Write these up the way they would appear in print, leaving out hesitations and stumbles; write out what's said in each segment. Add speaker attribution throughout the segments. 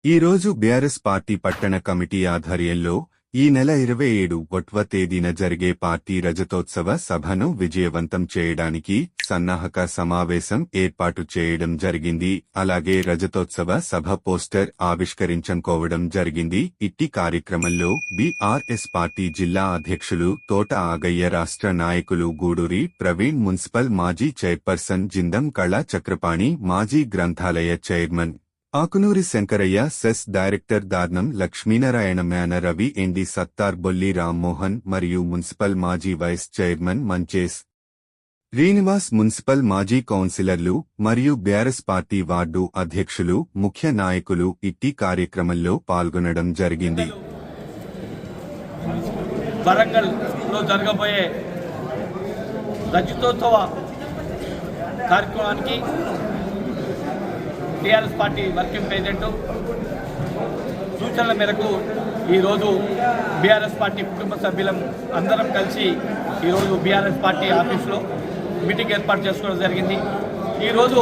Speaker 1: ఈ రోజు BRS party పట్టణ కమిటీ ఆధ్వర్యంలో ఈ నెల 27వ తేదీన జరిగే పార్టీ రజతోత్సవ సభను విజయవంతం చేయడానికి సన్నాహక సమావేశం ఏర్పాటు చేయడం జరిగింది. అలాగే రజతోత్సవ సభ పోస్టర్ ఆవిష్కరించుకోవడం జరిగింది. ఇట్టి కార్యక్రమంలో బీఆర్ఎస్ పార్టీ జిల్లా అధ్యక్షులు తోట ఆగయ్య, రాష్ట్ర నాయకులు గూడూరి ప్రవీణ్, మున్సిపల్ మాజీ చైర్పర్సన్ జిందం కళా చక్రపాణి, మాజీ గ్రంథాలయ chairman Akunuri Shankaraiah, CESS director Darnam Lakshminarayana, Mena Ravi, N D Sattar, Bolli Rammohan మరియు మున్సిపల్ మాజీ vice chairman Manches Srinivas, municipal మాజీ కౌన్సిలర్లు మరియు బీఆర్ఎస్ పార్టీ వార్డు అధ్యక్షులు, ముఖ్య నాయకులు ఇట్టి కార్యక్రమంలో పాల్గొనడం జరిగింది.
Speaker 2: వరంగల్లో జరగబోయే రజతోత్సవ కార్యక్రమానికి టీఆర్ఎస్ పార్టీ వర్కింగ్ ప్రెసిడెంట్ సూచనల మేరకు ఈరోజు బీఆర్ఎస్ పార్టీ కుటుంబ సభ్యులం అందరం కలిసి ఈరోజు బీఆర్ఎస్ పార్టీ ఆఫీసులో మీటింగ్ ఏర్పాటు చేసుకోవడం జరిగింది. ఈరోజు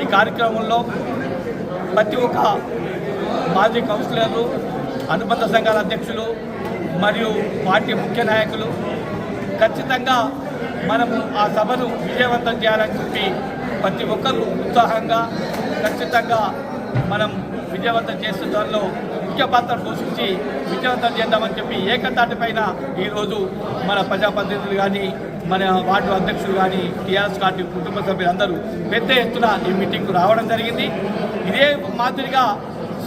Speaker 2: ఈ కార్యక్రమంలో ప్రతి ఒక్క మాజీ కౌన్సిలర్లు, అనుబంధ సంఘాల అధ్యక్షులు మరియు పార్టీ ముఖ్య నాయకులు ఖచ్చితంగా మనము ఆ సభను విజయవంతం చేయాలని చెప్పి ప్రతి ఒక్కరూ ఉత్సాహంగా ఖచ్చితంగా మనం విజయవంతం చేసే దానిలో ముఖ్య పాత్ర పోషించి విజయవంతం చేద్దామని చెప్పి ఏకతాటిపైన ఈరోజు మన ప్రజాప్రతినిధులు కానీ, మన వార్డు అధ్యక్షులు కానీ, టీఆర్ఎస్ పార్టీ కుటుంబ సభ్యులందరూ పెద్ద ఎత్తున ఈ మీటింగ్కు రావడం జరిగింది. ఇదే మాదిరిగా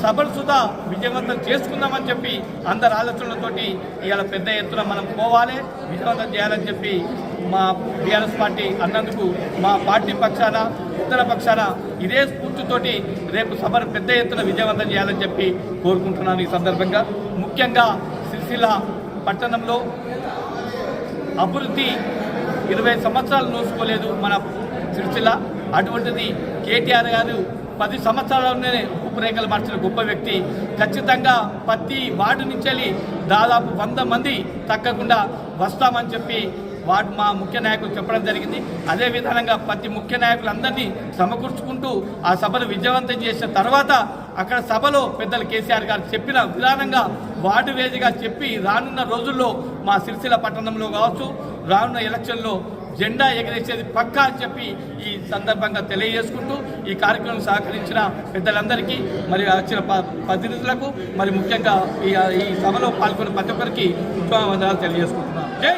Speaker 2: సభలు సుధా విజయవంతం చేసుకుందామని చెప్పి అందరి ఆలోచనలతోటి ఇవాళ పెద్ద ఎత్తున మనం పోవాలి, విజయవంతం చేయాలని చెప్పి మా బీఆర్ఎస్ పార్టీ అన్నందుకు మా పార్టీ పక్షాన, ఇతర పక్షాన ఇదే స్ఫూర్తితోటి రేపు సభను పెద్ద ఎత్తున విజయవంతం చేయాలని చెప్పి కోరుకుంటున్నాను. ఈ సందర్భంగా ముఖ్యంగా సిరిసిల్ల పట్టణంలో అభివృద్ధి 20 సంవత్సరాలు నోసుకోలేదు మన సిరిసిల్ల. అటువంటిది కేటీఆర్ గారు 10 సంవత్సరాలలోనే రూపురేఖలు మార్చిన గొప్ప వ్యక్తి. ఖచ్చితంగా ప్రతి వార్డు నుంచి దాదాపు 100 మంది తగ్గకుండా వస్తామని చెప్పి వార్డు మా ముఖ్య నాయకులు చెప్పడం జరిగింది. అదే విధానంగా ప్రతి ముఖ్య నాయకులందరినీ సమకూర్చుకుంటూ ఆ సభను విజయవంతం చేసిన తర్వాత అక్కడ సభలో పెద్దలు కేసీఆర్ గారు చెప్పిన విధానంగా వార్డు వేదిగా చెప్పి రానున్న రోజుల్లో మా సిరిసిల్ల పట్టణంలో కావచ్చు, రానున్న ఎలక్షన్లో జెండా ఎగరేసేది పక్కా అని చెప్పి ఈ సందర్భంగా తెలియజేసుకుంటూ ఈ కార్యక్రమం సహకరించిన పెద్దలందరికీ మరి వచ్చిన ప్రతినిధులకు మరి ముఖ్యంగా ఈ సభలో పాల్గొన్న ప్రతి ఒక్కరికి వందనాలు తెలియజేసుకుంటున్నాను. జై